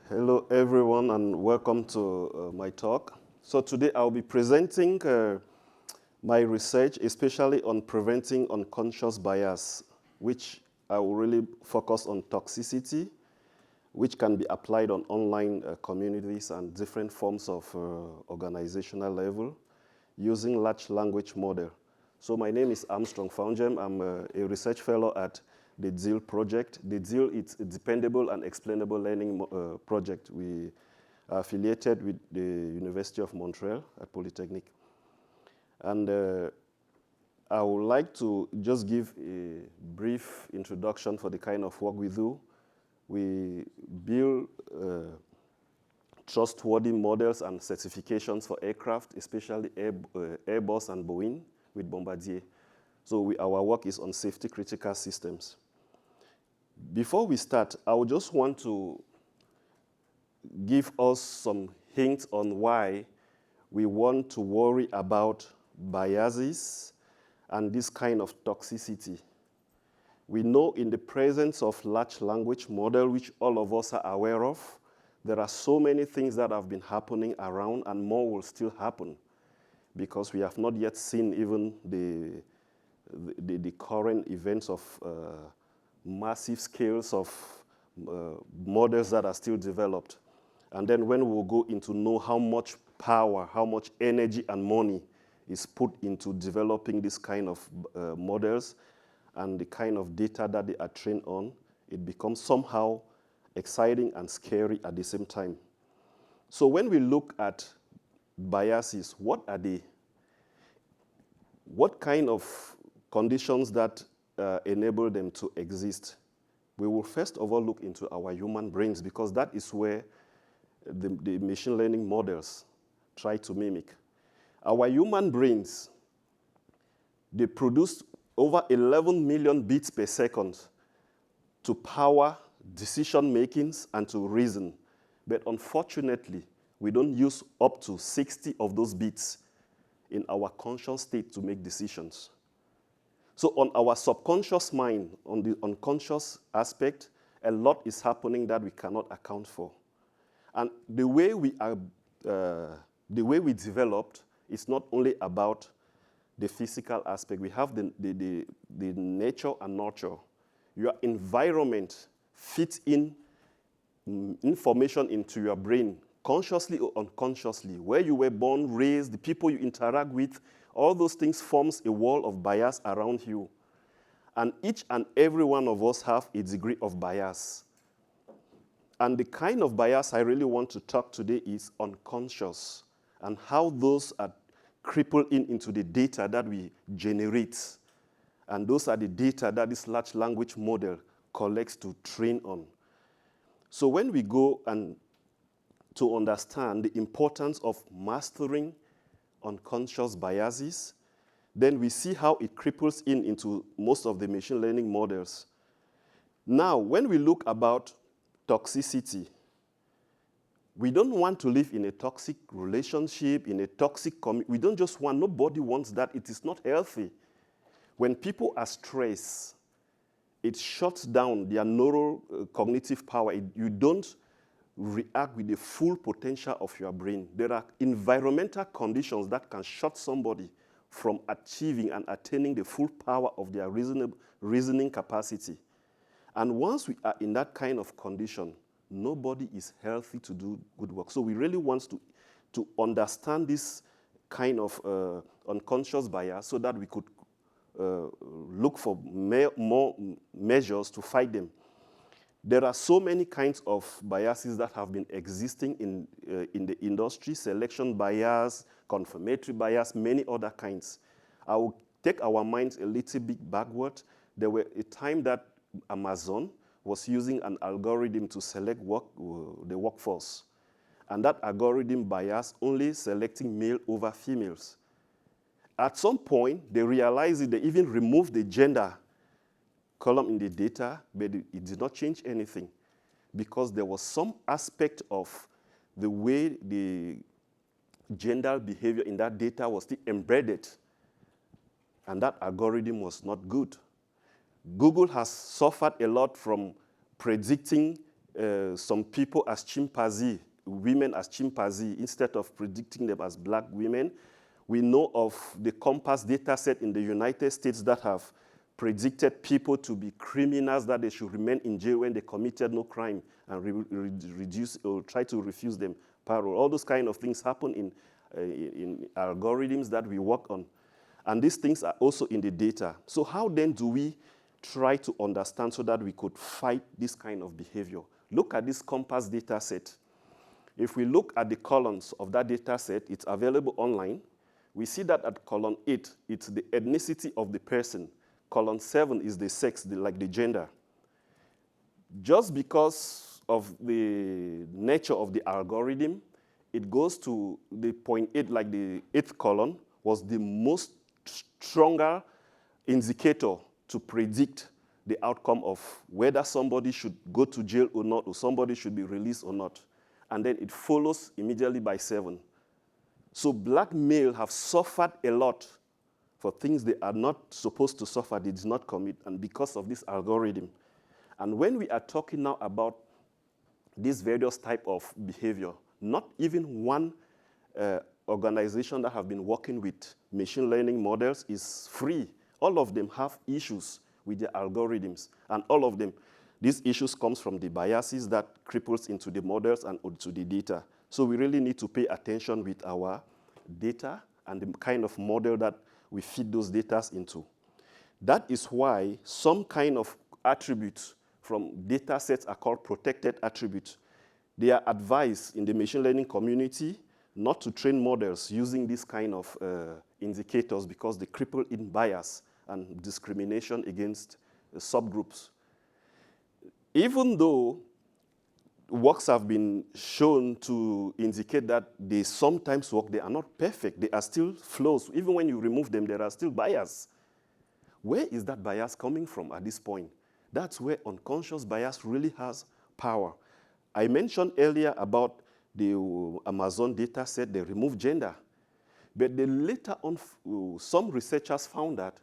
Hello, everyone, and welcome to my talk. So today I'll be presenting my research, especially on preventing unconscious bias, which I will really focus on toxicity, which can be applied on online communities and different forms of organizational level using large language model. So my name is Armstrong Founjem. I'm a research fellow at the DEAL project. The DEAL is a dependable and explainable learning project. We are affiliated with the University of Montreal at Polytechnic. And I would like to just give a brief introduction for the kind of work we do. We build trustworthy models and certifications for aircraft, especially Airbus and Boeing with Bombardier. So our work is on safety critical systems. Before we start, I would just want to give us some hints on why we want to worry about biases and this kind of toxicity. We know in the presence of large language model, which all of us are aware of, there are so many things that have been happening around and more will still happen because we have not yet seen even the current events of massive scales of models that are still developed. And then when we'll go into know how much power, how much energy and money is put into developing this kind of models and the kind of data that they are trained on, it becomes somehow exciting and scary at the same time. So when we look at biases, what are they? What kind of conditions that enable them to exist? We will first of all look into our human brains because that is where the machine learning models try to mimic. Our human brains, they produce over 11 million bits per second to power decision makings and to reason. But unfortunately, we don't use up to 60 of those bits in our conscious state to make decisions. So on our subconscious mind, on the unconscious aspect, a lot is happening that we cannot account for. And the way we developed is not only about the physical aspect. We have the nature and nurture. Your environment fits in information into your brain, consciously or unconsciously. Where you were born, raised, the people you interact with, all those things forms a wall of bias around you. And each and every one of us have a degree of bias. And the kind of bias I really want to talk today is unconscious and how those are crippled into the data that we generate. And those are the data that this large language model collects to train on. So when we go and to understand the importance of mastering unconscious biases, then we see how it cripples into most of the machine learning models. Now, when we look about toxicity, we don't want to live in a toxic relationship, in a toxic community. We don't just want, nobody wants that. It is not healthy. When people are stressed, it shuts down their neurocognitive power. You don't react with the full potential of your brain. There are environmental conditions that can shut somebody from achieving and attaining the full power of their reasoning capacity. And once we are in that kind of condition, nobody is healthy to do good work. So we really want to understand this kind of unconscious bias so that we could look for more measures to fight them. There are so many kinds of biases that have been existing in the industry: selection bias, confirmatory bias, many other kinds. I will take our minds a little bit backward. There were a time that Amazon was using an algorithm to select the workforce. And that algorithm bias only selecting male over females. At some point, they realized that they even removed the gender column in the data, but it did not change anything because there was some aspect of the way the gender behavior in that data was still embedded, and that algorithm was not good. Google has suffered a lot from predicting some people as chimpanzee, women as chimpanzee, instead of predicting them as black women. We know of the Compass data set in the United States that have predicted people to be criminals, that they should remain in jail when they committed no crime, and reduce or try to refuse them parole. All those kind of things happen in algorithms that we work on. And these things are also in the data. So how then do we try to understand so that we could fight this kind of behavior? Look at this Compass data set. If we look at the columns of that data set, it's available online. We see that at column 8, it's the ethnicity of the person. Column 7 is the sex, like the gender. Just because of the nature of the algorithm, it goes to the point 8, like the 8th column, was the most stronger indicator to predict the outcome of whether somebody should go to jail or not, or somebody should be released or not. And then it follows immediately by 7. So black males have suffered a lot for things they are not supposed to suffer, they did not commit, and because of this algorithm. And when we are talking now about these various type of behavior, not even one organization that have been working with machine learning models is free. All of them have issues with the algorithms, and all of them, these issues comes from the biases that cripples into the models and into the data. So we really need to pay attention with our data and the kind of model that we feed those data into. That is why some kind of attributes from data sets are called protected attributes. They are advised in the machine learning community not to train models using this kind of indicators because they cripple in bias and discrimination against subgroups. Even though works have been shown to indicate that they sometimes work, they are not perfect. They are still flaws. Even when you remove them, there are still bias. Where is that bias coming from at this point? That's where unconscious bias really has power. I mentioned earlier about the Amazon data set, they removed gender. But then later on, some researchers found that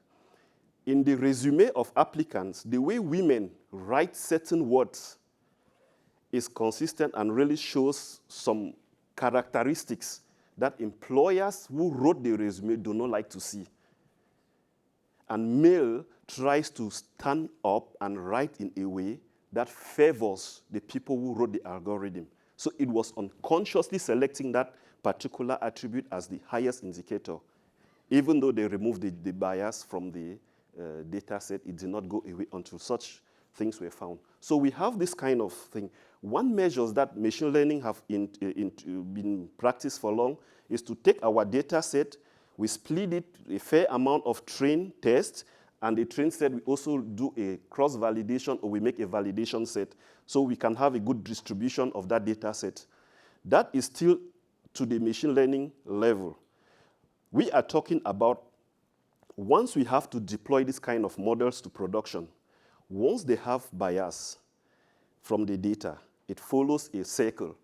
in the resume of applicants, the way women write certain words is consistent and really shows some characteristics that employers who wrote the resume do not like to see. And male tries to stand up and write in a way that favors the people who wrote the algorithm. So it was unconsciously selecting that particular attribute as the highest indicator. Even though they removed the bias from the data set, it did not go away until such things were found. So we have this kind of thing. One measure that machine learning have been practiced for long is to take our data set, we split it a fair amount of train tests, and the train set we also do a cross-validation, or we make a validation set, so we can have a good distribution of that data set. That is still to the machine learning level. We are talking about once we have to deploy this kind of models to production, once they have bias from the data, it follows a cycle.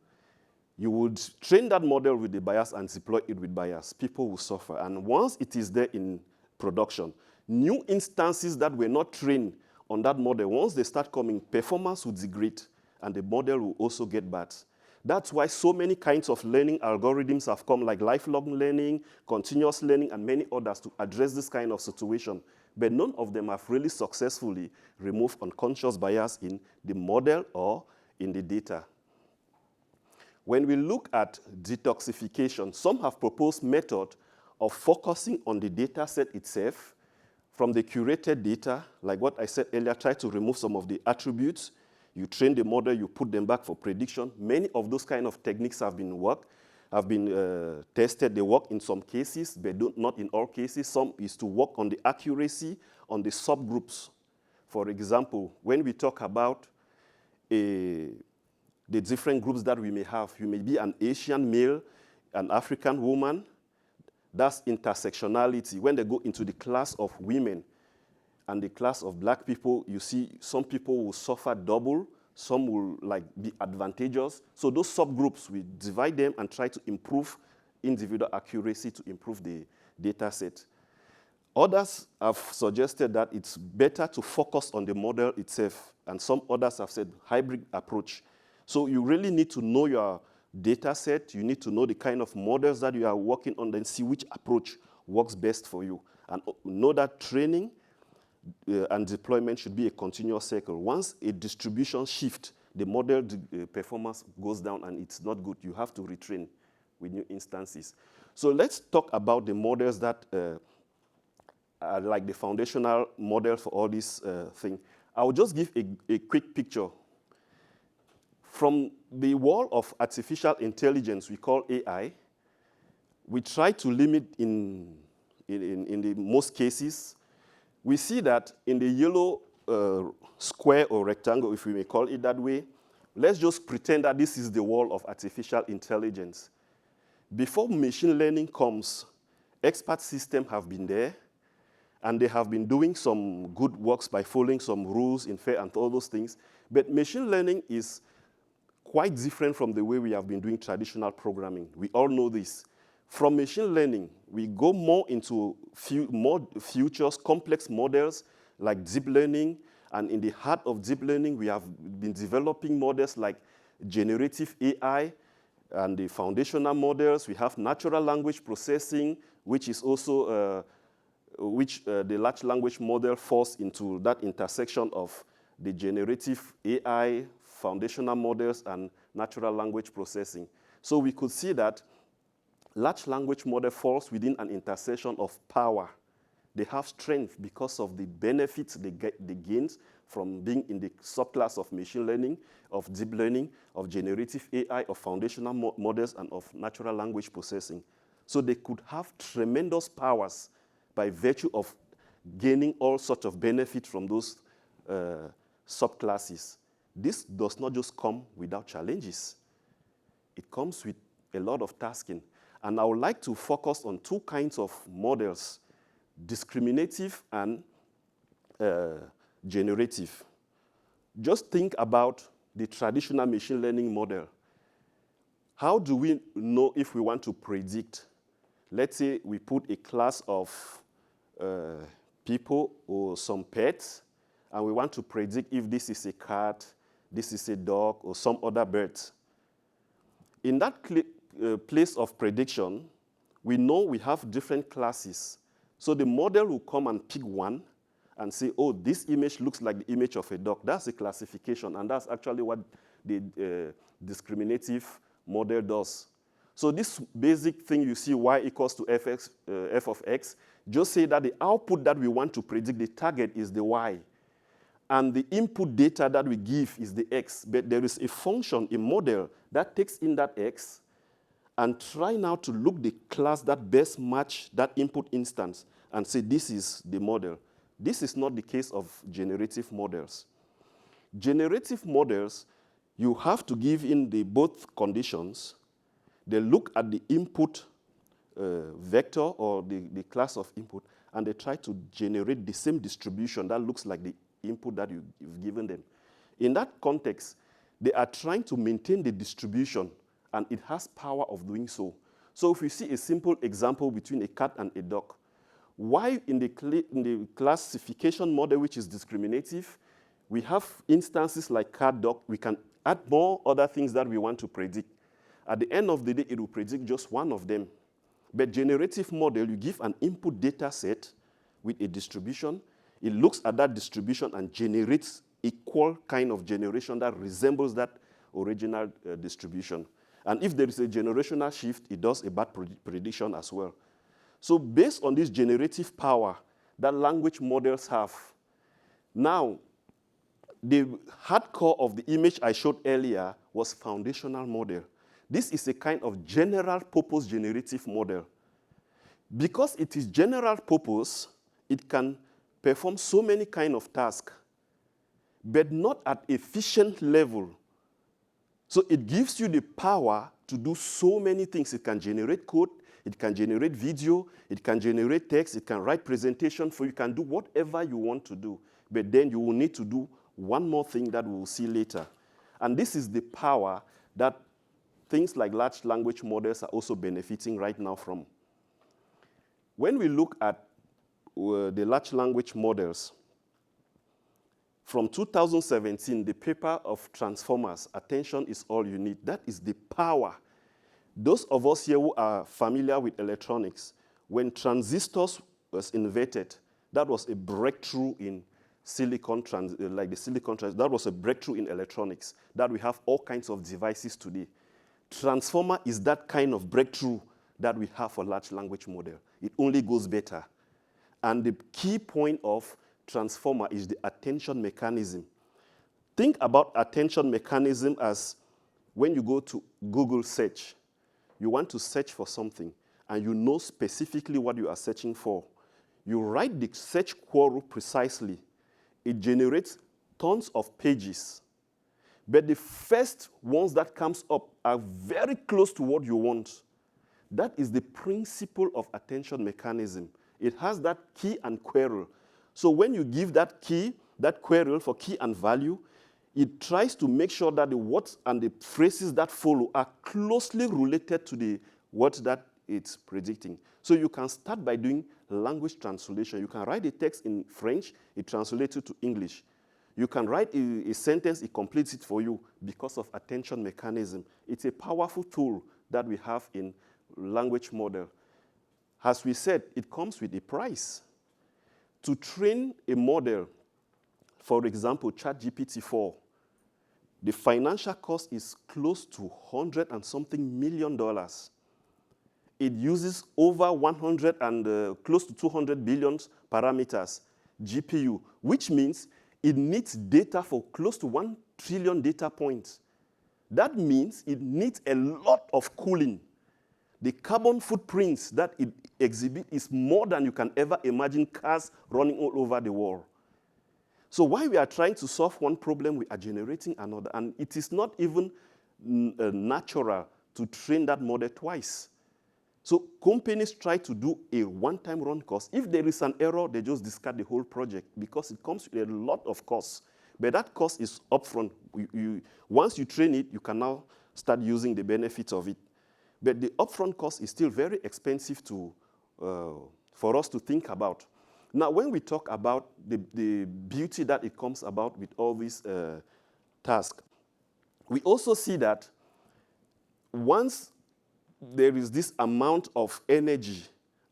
You would train that model with the bias and deploy it with bias. People will suffer. And once it is there in production, new instances that were not trained on that model, once they start coming, performance will degrade, and the model will also get bad. That's why so many kinds of learning algorithms have come, like lifelong learning, continuous learning, and many others to address this kind of situation. But none of them have really successfully removed unconscious bias in the model or in the data. When we look at detoxification, some have proposed method of focusing on the data set itself from the curated data, like what I said earlier, try to remove some of the attributes. You train the model, you put them back for prediction. Many of those kind of techniques have been tested. They work in some cases, but not in all cases. Some is to work on the accuracy on the subgroups. For example, when we talk about the different groups that we may have, you may be an Asian male, an African woman. That's intersectionality. When they go into the class of women and the class of black people, you see some people will suffer double, some will be advantageous. So those subgroups, we divide them and try to improve individual accuracy to improve the data set. Others have suggested that it's better to focus on the model itself, and some others have said hybrid approach. So you really need to know your data set. You need to know the kind of models that you are working on, then see which approach works best for you. And know that training and deployment should be a continuous cycle. Once a distribution shifts, the model performance goes down and it's not good. You have to retrain with new instances. So let's talk about the models that are like the foundational model for all these things. I'll just give a quick picture. From the world of artificial intelligence we call AI, we try to limit in the most cases. We see that in the yellow square or rectangle, if we may call it that way, let's just pretend that this is the world of artificial intelligence. Before machine learning comes, expert systems have been there, and they have been doing some good works by following some rules in FAIR and all those things. But machine learning is quite different from the way we have been doing traditional programming. We all know this. From machine learning, we go more into more futures, complex models like deep learning. And in the heart of deep learning, we have been developing models like generative AI and the foundational models. We have natural language processing, which is also the large language model falls into that intersection of the generative AI, foundational models, and natural language processing. So we could see that large language model falls within an intersection of power. They have strength because of the benefits they gain from being in the subclass of machine learning, of deep learning, of generative AI, of foundational models, and of natural language processing. So they could have tremendous powers by virtue of gaining all sorts of benefit from those subclasses. This does not just come without challenges. It comes with a lot of tasking. And I would like to focus on two kinds of models, discriminative and generative. Just think about the traditional machine learning model. How do we know if we want to predict? Let's say we put a class of people or some pets, and we want to predict if this is a cat, this is a dog, or some other bird. In that place of prediction, we know we have different classes. So the model will come and pick one and say, oh, this image looks like the image of a dog. That's a classification, and that's actually what the discriminative model does. So this basic thing you see, y equals to f of x, just say that the output that we want to predict, the target is the y. And the input data that we give is the x. But there is a function, a model, that takes in that x and try now to look the class that best match that input instance and say this is the model. This is not the case of generative models. Generative models, you have to give in the both conditions. They look at the input vector or the class of input, and they try to generate the same distribution that looks like the input that you've given them. In that context, they are trying to maintain the distribution, and it has power of doing so. So if you see a simple example between a cat and a dog, why in the classification model, which is discriminative, we have instances like cat, dog, we can add more other things that we want to predict. At the end of the day, it will predict just one of them. But generative model, you give an input data set with a distribution. It looks at that distribution and generates equal kind of generation that resembles that original distribution. And if there is a generational shift, it does a bad prediction as well. So based on this generative power that language models have, now the hardcore of the image I showed earlier was foundational model. This is a kind of general purpose generative model. Because it is general purpose, it can perform so many kind of tasks, but not at efficient level. So it gives you the power to do so many things. It can generate code, it can generate video, it can generate text, it can write presentation for you, you can do whatever you want to do. But then you will need to do one more thing that we will see later. And this is the power that things like large language models are also benefiting right now from. When we look at the large language models, From 2017, the paper of Transformers, Attention is All You Need, that is the power. Those of us here who are familiar with electronics, when transistors was invented, that was a breakthrough in silicon, like the silicon transistor. That was a breakthrough in electronics, that we have all kinds of devices today. Transformer is that kind of breakthrough that we have for large language model. It only goes better. And the key point of transformer is the attention mechanism. Think about attention mechanism as when you go to Google search. You want to search for something, and you know specifically what you are searching for. You write the search query precisely. It generates tons of pages. But the first ones that comes up are very close to what you want. That is the principle of attention mechanism. It has that key and query. So when you give that key, that query for key and value, it tries to make sure that the words and the phrases that follow are closely related to the word that it's predicting. So you can start by doing language translation. You can write a text in French, it translates it to English. You can write a sentence, it completes it for you because of attention mechanism. It's a powerful tool that we have in language model. As we said, it comes with a price. To train a model, for example, ChatGPT-4, the financial cost is close to $100 and something million. It uses over 100 and close to 200 billion parameters GPU, which means it needs data for close to 1 trillion data points. That means it needs a lot of cooling. The carbon footprints that it exhibits is more than you can ever imagine cars running all over the world. So while we are trying to solve one problem, we are generating another. And it is not even natural to train that model twice. So companies try to do a one-time run cost. If there is an error, they just discard the whole project because it comes with a lot of costs. But that cost is upfront. Once you train it, you can now start using the benefits of it. But the upfront cost is still very expensive for us to think about. Now, when we talk about the beauty that it comes about with all these tasks, we also see that once there is this amount of energy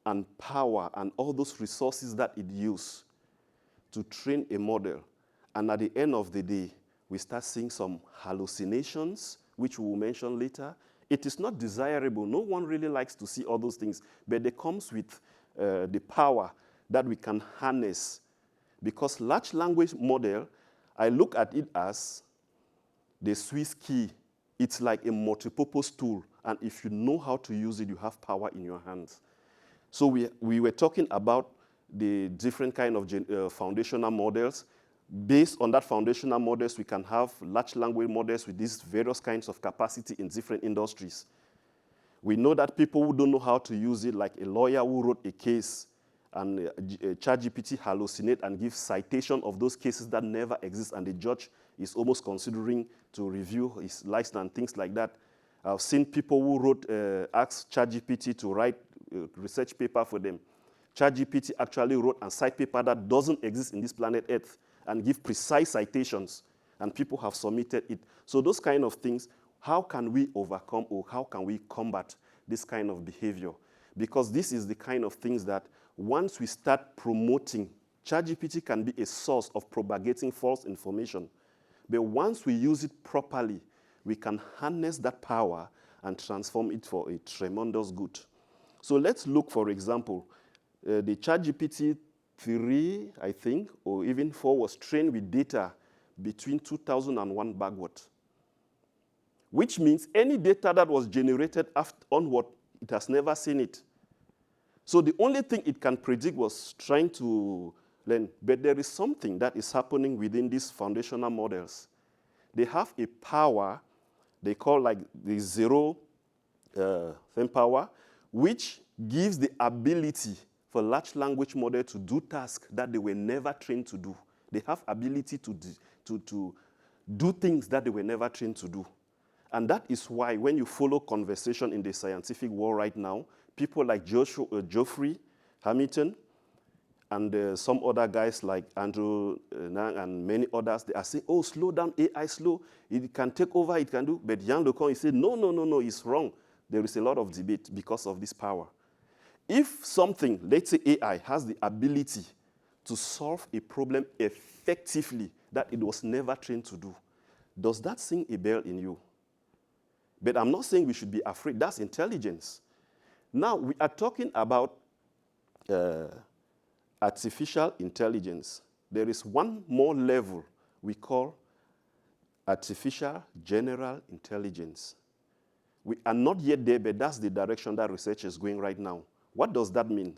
and power and all those resources that it uses to train a model, and at the end of the day, we start seeing some hallucinations, which we will mention later. It is not desirable. No one really likes to see all those things, but it comes with the power that we can harness. Because large language model, I look at it as the Swiss key. It's like a multipurpose tool, and if you know how to use it, you have power in your hands. So we were talking about the different kind of foundational models. Based on that foundational models, we can have large language models with these various kinds of capacity in different industries. We know that people who don't know how to use it, like a lawyer who wrote a case, and ChatGPT hallucinate and give citation of those cases that never exist, and the judge is almost considering to review his license and things like that. I've seen people who asked ChatGPT to write a research paper for them. ChatGPT actually wrote a cite paper that doesn't exist in this planet Earth and give precise citations, and people have submitted it. So those kind of things, how can we overcome or how can we combat this kind of behavior? Because this is the kind of things that once we start promoting, ChatGPT can be a source of propagating false information. But once we use it properly, we can harness that power and transform it for a tremendous good. So let's look, for example, the ChatGPT 3, I think, or even 4 was trained with data between 2001 backward, which means any data that was generated onward, it has never seen it. So the only thing it can predict was trying to learn. But there is something that is happening within these foundational models. They have a power they call like the zero power, which gives the ability for large language model to do tasks that they were never trained to do. They have ability to do things that they were never trained to do. And that is why when you follow conversation in the scientific world right now, people like Geoffrey Hamilton and some other guys like Andrew Nang and many others, they are saying, oh, slow down, AI slow, it can take over, it can do. But Yann LeCun, he said, no, no, no, no, it's wrong. There is a lot of debate because of this power. If something, let's say AI, has the ability to solve a problem effectively that it was never trained to do, does that sing a bell in you? But I'm not saying we should be afraid. That's intelligence. Now, we are talking about artificial intelligence. There is one more level we call artificial general intelligence. We are not yet there, but that's the direction that research is going right now. What does that mean?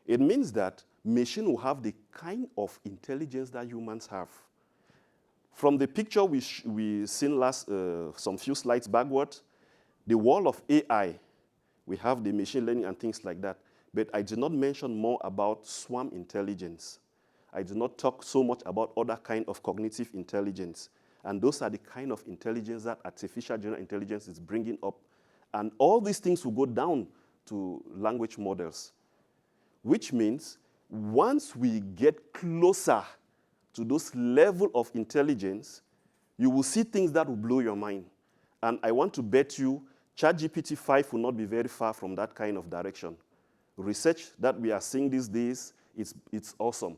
It means that machine will have the kind of intelligence that humans have. From the picture we seen last, some few slides backward, the wall of AI, we have the machine learning and things like that. But I did not mention more about swarm intelligence. I did not talk so much about other kind of cognitive intelligence. And those are the kind of intelligence that artificial general intelligence is bringing up. And all these things will go down to language models, which means once we get closer to those level of intelligence, you will see things that will blow your mind. And I want to bet you ChatGPT 5 will not be very far from that kind of direction. Research that we are seeing these days, it's awesome.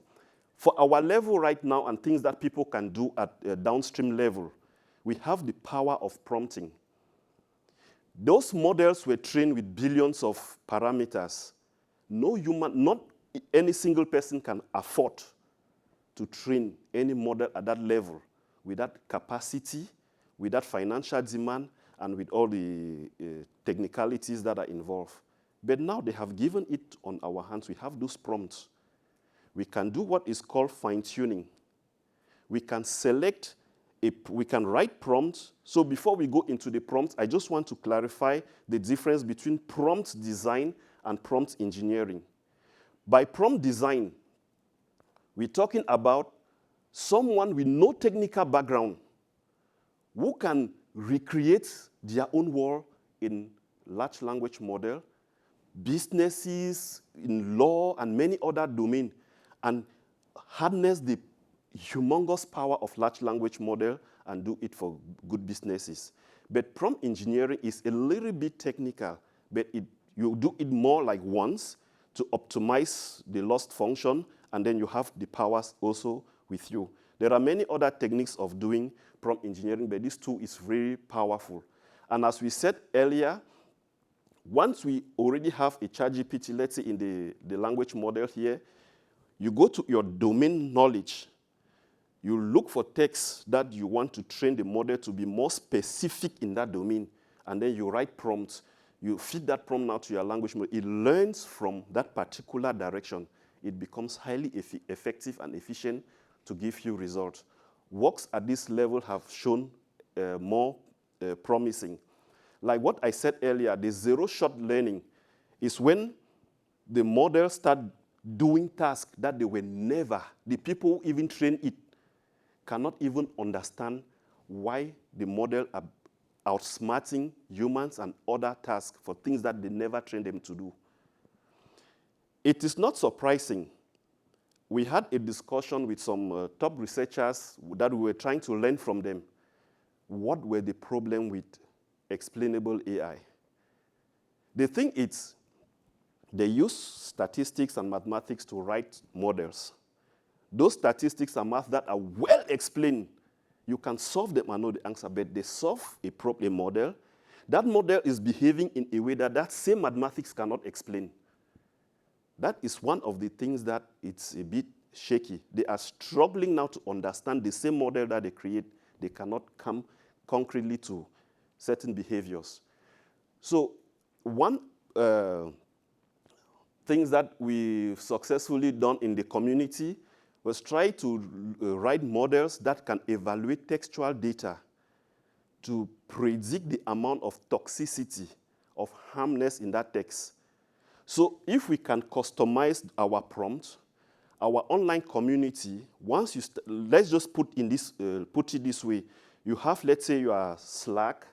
For our level right now and things that people can do at a downstream level, we have the power of prompting. Those models were trained with billions of parameters. No human, not any single person can afford to train any model at that level with that capacity, with that financial demand, and with all the technicalities that are involved. But now they have given it on our hands. We have those prompts. We can do what is called fine-tuning. We can select, we can write prompts. So before we go into the prompts, I just want to clarify the difference between prompt design and prompt engineering. By prompt design, we're talking about someone with no technical background who can recreate their own world in large language model, businesses, in law, and many other domains, and harness the humongous power of large language model and do it for good businesses. But prompt engineering is a little bit technical, but you do it more like once to optimize the lost function, and then you have the powers also with you. There are many other techniques of doing prompt engineering, but this tool is very powerful. And as we said earlier, once we already have a ChatGPT, let's say in the language model here, you go to your domain knowledge. You look for text that you want to train the model to be more specific in that domain, and then you write prompts. You feed that prompt now to your language model. It learns from that particular direction. It becomes highly effective and efficient to give you results. Works at this level have shown more promising. Like what I said earlier, the zero-shot learning is when the model start doing tasks that they were never, the people who even train it cannot even understand why the model are outsmarting humans and other tasks for things that they never trained them to do. It is not surprising. We had a discussion with some top researchers that we were trying to learn from them. What were the problem with explainable AI? The thing is, they use statistics and mathematics to write models. Those statistics and math that are well explained, you can solve them and know the answer, but they solve a model. That model is behaving in a way that that same mathematics cannot explain. That is one of the things that it's a bit shaky. They are struggling now to understand the same model that they create. They cannot come concretely to certain behaviors. So one things that we've successfully done in the community was try to write models that can evaluate textual data to predict the amount of toxicity, of harmness in that text. So if we can customize our prompt, our online community, once you, let's just put it this way, you have, let's say, your Slack,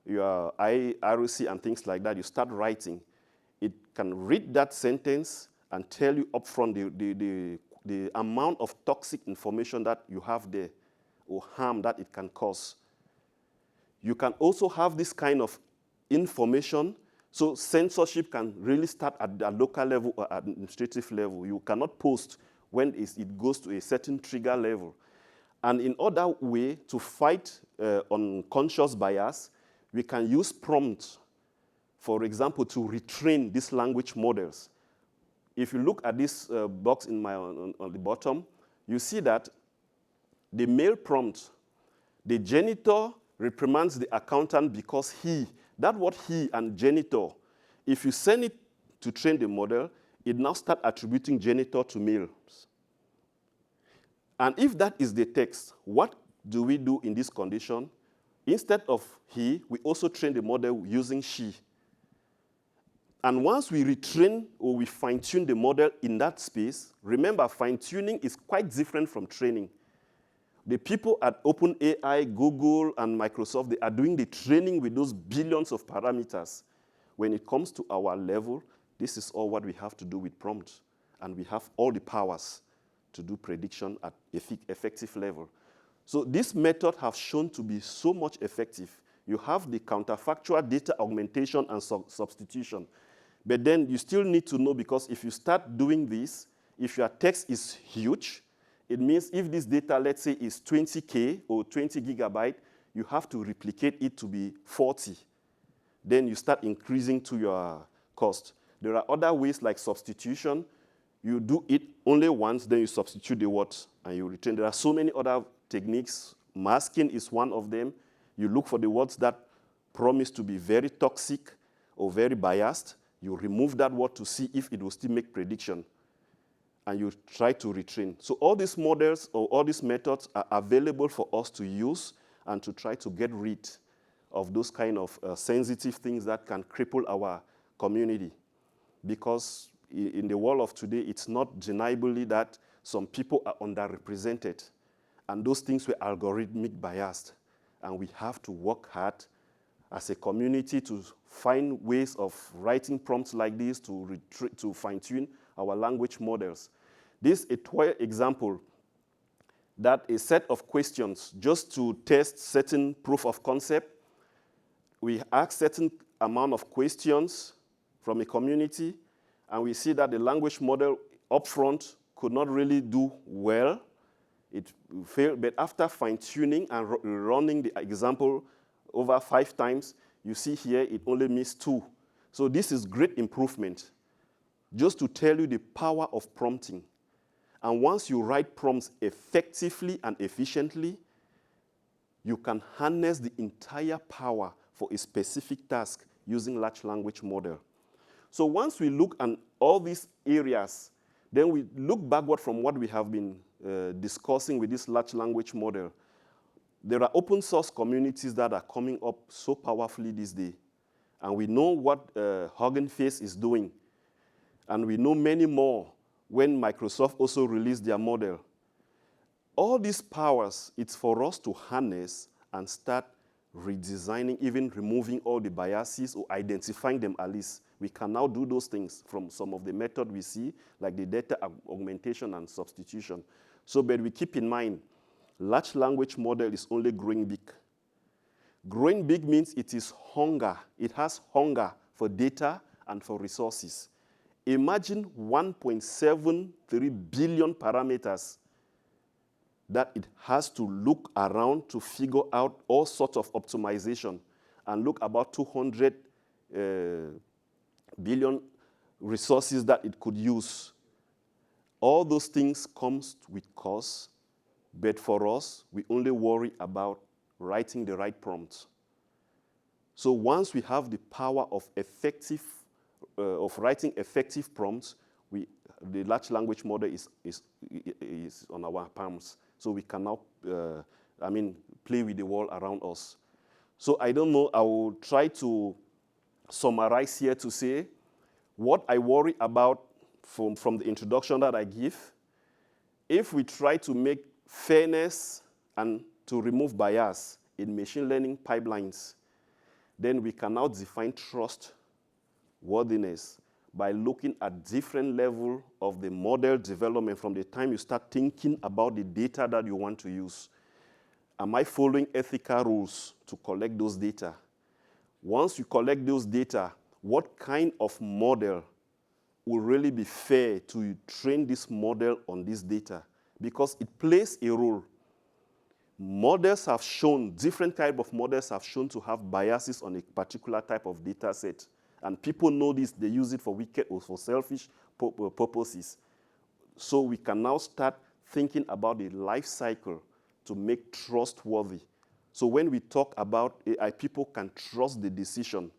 your IRC and things like that, you start writing. It can read that sentence and tell you upfront the amount of toxic information that you have there or harm that it can cause. You can also have this kind of information, so censorship can really start at the local level or administrative level. You cannot post when it goes to a certain trigger level. And in other way, to fight unconscious bias, we can use prompts, for example, to retrain these language models. If you look at this box on the bottom, you see that the male prompt, the genitor reprimands the accountant because that word he and genitor, if you send it to train the model, it now starts attributing genitor to males. And if that is the text, what do we do in this condition? Instead of he, we also train the model using she. And once we retrain or we fine-tune the model in that space, remember, fine-tuning is quite different from training. The people at OpenAI, Google, and Microsoft, they are doing the training with those billions of parameters. When it comes to our level, this is all what we have to do with prompts. And we have all the powers to do prediction at effective level. So this method has shown to be so much effective. You have the counterfactual data augmentation and substitution. But then you still need to know, because if you start doing this, if your text is huge, it means if this data, let's say, is 20K or 20 gigabyte, you have to replicate it to be 40. Then you start increasing to your cost. There are other ways like substitution. You do it only once, then you substitute the words and you retain. There are so many other techniques. Masking is one of them. You look for the words that promise to be very toxic or very biased. You remove that word to see if it will still make prediction. And you try to retrain. So all these models or all these methods are available for us to use and to try to get rid of those kind of sensitive things that can cripple our community. Because in the world of today, it's not deniably that some people are underrepresented. And those things were algorithmic biased. And we have to work hard as a community to find ways of writing prompts like this to fine-tune our language models. This is a toy example that a set of questions just to test certain proof of concept. We ask certain amount of questions from a community, and we see that the language model upfront could not really do well. It failed, but after fine-tuning and running the example over 5 times, you see here it only missed 2. So this is great improvement, just to tell you the power of prompting. And once you write prompts effectively and efficiently, you can harness the entire power for a specific task using large language model. So once we look at all these areas, then we look backward from what we have been discussing with this large language model. There are open source communities that are coming up so powerfully these days. And we know what Hugging Face is doing. And we know many more when Microsoft also released their model. All these powers, it's for us to harness and start redesigning, even removing all the biases or identifying them at least. We can now do those things from some of the methods we see, like the data augmentation and substitution. So, but we keep in mind, large language model is only growing big. Growing big means it is hunger. It has hunger for data and for resources. Imagine 1.73 billion parameters that it has to look around to figure out all sorts of optimization and look about 200 billion resources that it could use. All those things comes with cost, but for us, we only worry about writing the right prompts. So once we have the power of writing effective prompts, the large language model is on our palms. So we can now, play with the world around us. So I don't know, I will try to summarize here to say what I worry about from the introduction that I give. If we try to make fairness and to remove bias in machine learning pipelines, then we can now define trustworthiness by looking at different level of the model development from the time you start thinking about the data that you want to use. Am I following ethical rules to collect those data? Once you collect those data, what kind of model will really be fair to train this model on this data? Because it plays a role. Models have shown, different type of models have shown to have biases on a particular type of data set. And people know this, they use it for wicked or for selfish purposes. So we can now start thinking about the life cycle to make trustworthy. So when we talk about AI, people can trust the decision.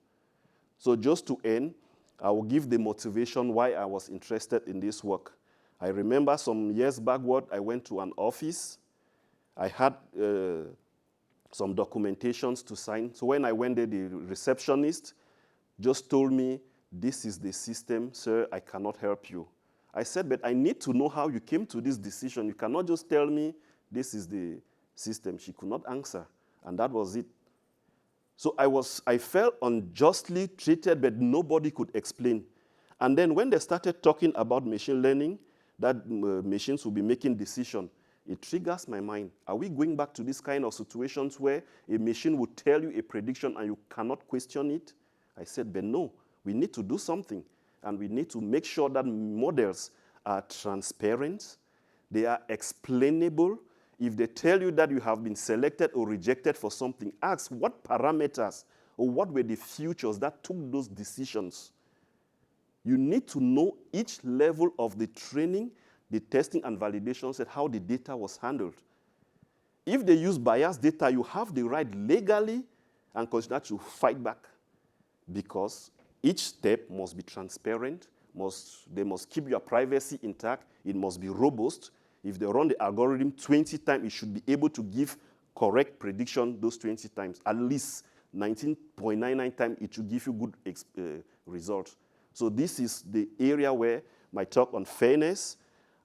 So just to end, I will give the motivation why I was interested in this work. I remember some years backward, I went to an office. I had some documentations to sign. So when I went there, the receptionist just told me, this is the system, sir, I cannot help you. I said, but I need to know how you came to this decision. You cannot just tell me this is the system. She could not answer, and that was it. So I felt unjustly treated, but nobody could explain. And then when they started talking about machine learning, that machines will be making decisions, it triggers my mind. Are we going back to this kind of situations where a machine will tell you a prediction and you cannot question it? I said, but no, we need to do something. And we need to make sure that models are transparent, they are explainable. If they tell you that you have been selected or rejected for something, ask what parameters or what were the features that took those decisions. You need to know each level of the training, the testing and validation set, how the data was handled. If they use biased data, you have the right legally and consider to fight back, because each step must be transparent, they must keep your privacy intact, it must be robust. If they run the algorithm 20 times, it should be able to give correct prediction those 20 times. At least 19.99 times, it should give you good results. So this is the area where my talk on fairness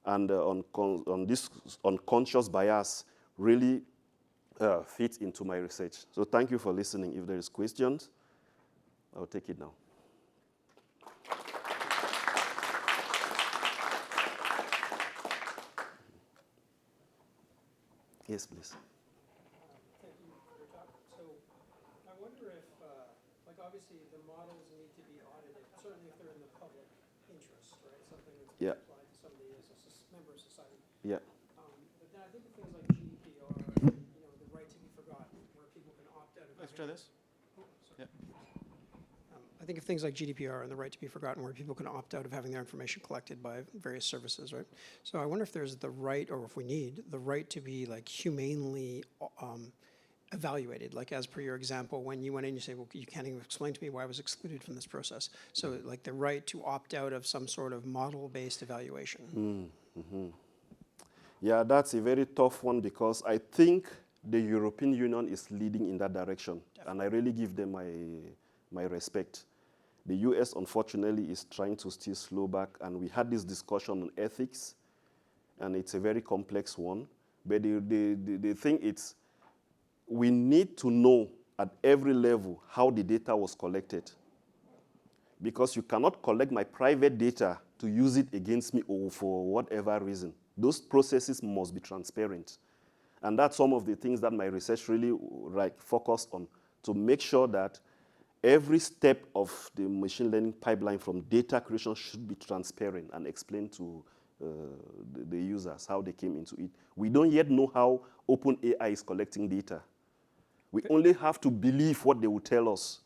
and on this unconscious bias really fits into my research. So thank you for listening. If there is questions, I'll take it now. Yes, please. Thank you for your talk. So I wonder if, like obviously the models need to be audited, certainly if they're in the public interest, right? Something that's being applied to somebody as a member of society. Yeah. But then I think of things like GDPR, the right to be forgotten, where people can opt out of. Let's try this. Yeah. I think of things like GDPR and the right to be forgotten, where people can opt out of having their information collected by various services, right? So I wonder if there's the right, or if we need the right to be like humanely evaluated, like as per your example, when you went in, you say, well, you can't even explain to me why I was excluded from this process. So like the right to opt out of some sort of model-based evaluation. Mm-hmm. Yeah, that's a very tough one, because I think the European Union is leading in that direction. Definitely. And I really give them my respect. The US, unfortunately, is trying to still slow back, and we had this discussion on ethics, and it's a very complex one. But the thing is, we need to know at every level how the data was collected. Because you cannot collect my private data to use it against me or for whatever reason. Those processes must be transparent. And that's some of the things that my research really focused on, to make sure that every step of the machine learning pipeline from data creation should be transparent and explained to the users how they came into it. We don't yet know how OpenAI is collecting data. We only have to believe what they will tell us.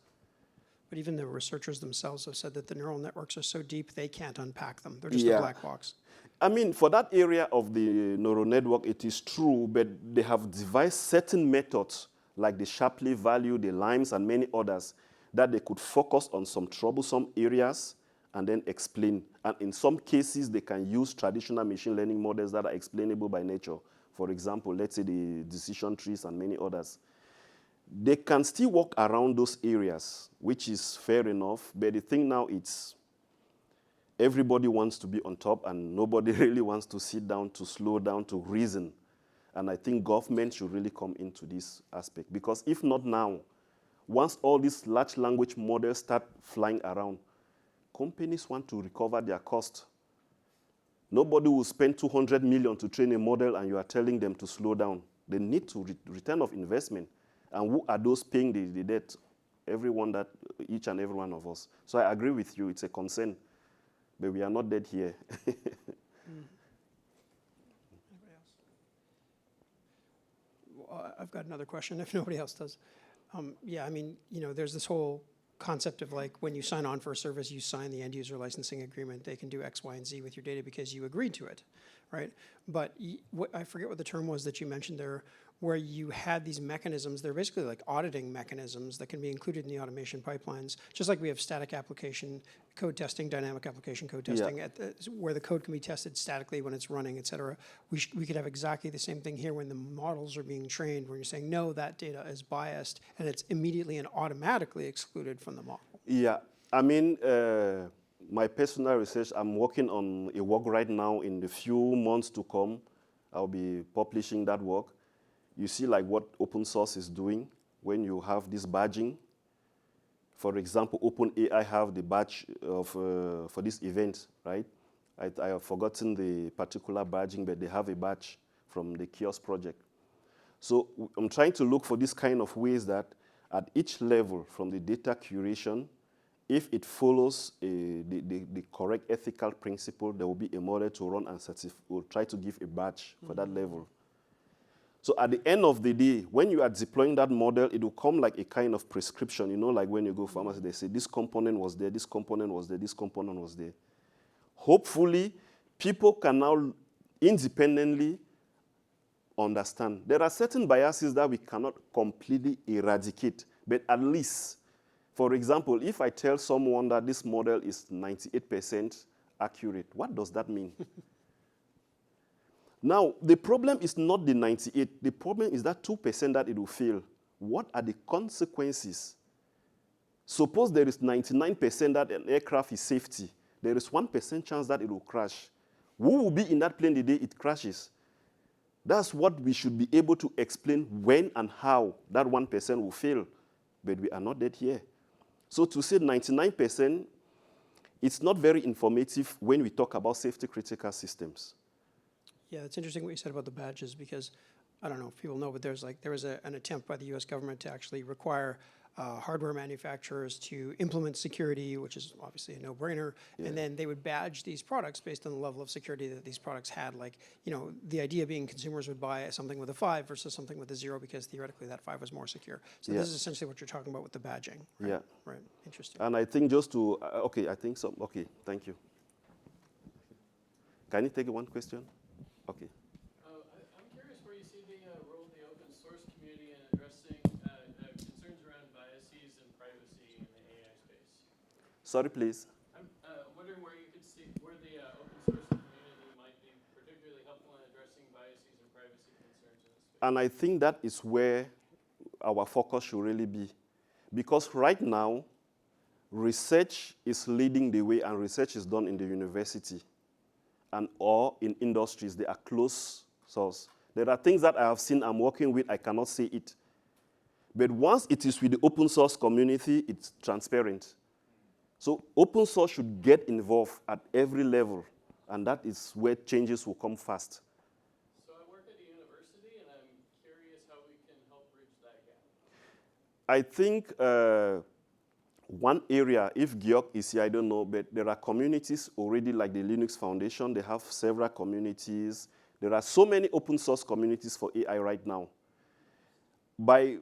But even the researchers themselves have said that the neural networks are so deep they can't unpack them. They're just a black box. I mean, for that area of the neural network, it is true, but they have devised certain methods, like the Shapley value, the limes, and many others, that they could focus on some troublesome areas and then explain. And in some cases, they can use traditional machine learning models that are explainable by nature. For example, let's say the decision trees and many others. They can still work around those areas, which is fair enough. But the thing now is, everybody wants to be on top, and nobody really wants to sit down, to slow down, to reason. And I think government should really come into this aspect. Because if not now, once all these large language models start flying around, companies want to recover their cost. Nobody will spend 200 million to train a model and you are telling them to slow down. They need to return of investment. And who are those paying the debt? Each and every one of us. So I agree with you, it's a concern. But we are not dead here. Anybody else? Well, I've got another question if nobody else does. Yeah, I mean, there's this whole concept of like when you sign on for a service, you sign the end user licensing agreement. They can do X, Y, and Z with your data because you agreed to it, right? But I forget what the term was that you mentioned there, where you had these mechanisms. They're basically like auditing mechanisms that can be included in the automation pipelines, just like we have static application code testing, dynamic application code testing, where the code can be tested statically when it's running, et cetera. We could have exactly the same thing here when the models are being trained, where you're saying, no, that data is biased, and it's immediately and automatically excluded from the model. Yeah, I mean, my personal research, I'm working on a work right now. In the few months to come, I'll be publishing that work. You see like what open source is doing when you have this badging. For example, OpenAI have the badge for this event, right? I have forgotten the particular badging, but they have a badge from the Kiosk project. So I'm trying to look for this kind of ways that at each level, from the data curation, if it follows the correct ethical principle, there will be a model to run and will try to give a badge for that level. So at the end of the day, when you are deploying that model, it will come like a kind of prescription, like when you go pharmacy, they say this component was there, this component was there, this component was there. Hopefully, people can now independently understand. There are certain biases that we cannot completely eradicate, but at least, for example, if I tell someone that this model is 98% accurate, what does that mean? Now, the problem is not the 98. The problem is that 2% that it will fail. What are the consequences? Suppose there is 99% that an aircraft is safety. There is 1% chance that it will crash. Who will be in that plane the day it crashes? That's what we should be able to explain when and how that 1% will fail. But we are not dead here. So to say 99%, it's not very informative when we talk about safety critical systems. Yeah, it's interesting what you said about the badges because I don't know if people know, but there was an attempt by the U.S. government to actually require hardware manufacturers to implement security, which is obviously a no-brainer, and then they would badge these products based on the level of security that these products had. Like, the idea being consumers would buy something with a 5 versus something with a 0 because theoretically that 5 was more secure. So this is essentially what you're talking about with the badging. Right? Yeah. Right. Interesting. And I think just to, okay, I think so. Okay, thank you. Can you take one question? Okay. I'm curious where you see the role of the open source community in addressing concerns around biases and privacy in the AI space. Sorry, please. I'm wondering where you could see where the open source community might be particularly helpful in addressing biases and privacy concerns in this space. And I think that is where our focus should really be. Because right now, research is leading the way and research is done in the university. And or in industries, they are close source. There are things that I have seen I'm working with, I cannot say it. But once it is with the open source community, it's transparent. So open source should get involved at every level, and that is where changes will come fast. So I work at a university, and I'm curious how we can help bridge that gap. I think one area, if Georg is here, I don't know, but there are communities already like the Linux Foundation. They have several communities. There are so many open source communities for AI right now. By,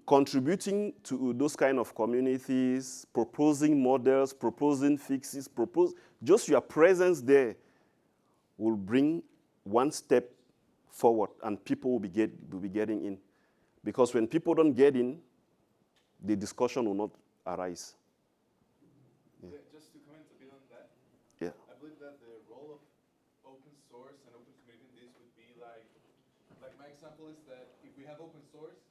contributing to those kind of communities, proposing models, proposing fixes, just your presence there will bring one step forward and people will be getting in. Because when people don't get in, the discussion will not arise. Yeah, just to comment a bit on that. Yeah. I believe that the role of open source and open community in this would be like my example is that if we have open source,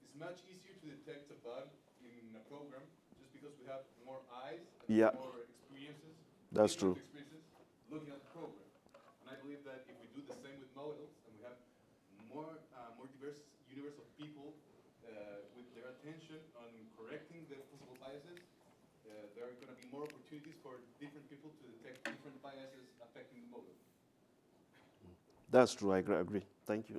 it's much easier to detect a bug in a program just because we have more eyes and more experiences. That's true. Experiences looking at the program. And I believe that if we do the same with models and we have more diverse universe of people with their attention on correcting the possible biases, that there are going to be more opportunities for different people to detect different biases affecting the model. That's true. I agree. Thank you.